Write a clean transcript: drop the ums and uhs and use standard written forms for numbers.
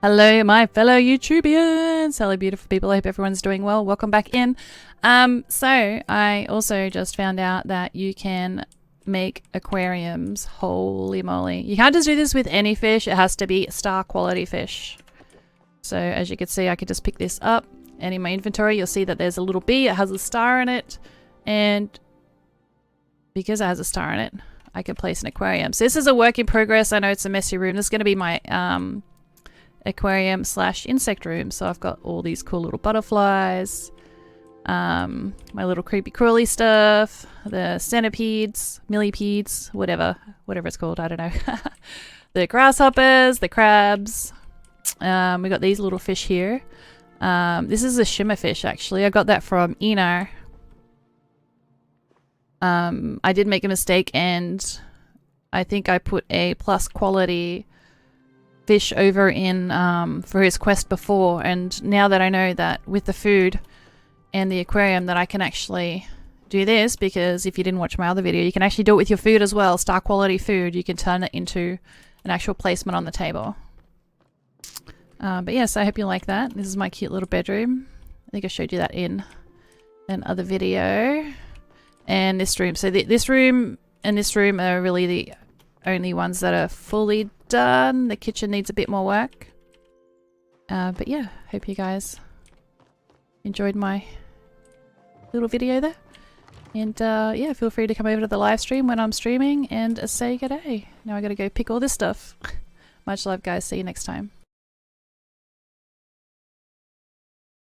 Hello, my fellow YouTubians! Hello, beautiful people. I hope everyone's doing well. Welcome back in. So I also just found out that you can make aquariums. Holy moly. You can't just do this with any fish. It has to be star quality fish. So as you can see, I could just pick this up, and in my inventory, you'll see that there's a little bee. It has a star in it, and because it has a star in it, I can place an aquarium. So this is a work in progress. I know it's a messy room. This is going to be my aquarium slash insect room. So I've got all these cool little butterflies, my little creepy crawly stuff, the centipedes, millipedes, whatever it's called, I don't know. The grasshoppers, the crabs. We got these little fish here. This is a shimmer fish, actually. I got that from Eno. I did make a mistake, and I think I put a plus quality fish over in for his quest before, and now that I know that with the food and the aquarium that I can actually do this, because if you didn't watch my other video, you can actually do it with your food as well. Star quality food, you can turn it into an actual placement on the table. But yes, I hope you like that. This is my cute little bedroom. I think I showed you that in another video. And this room. So this room and this room are really the only ones that are fully done. The kitchen needs a bit more work. But yeah, hope you guys enjoyed my little video there. And yeah, feel free to come over to the live stream when I'm streaming and say good day. Now I gotta go pick all this stuff. Much love, guys. See you next time.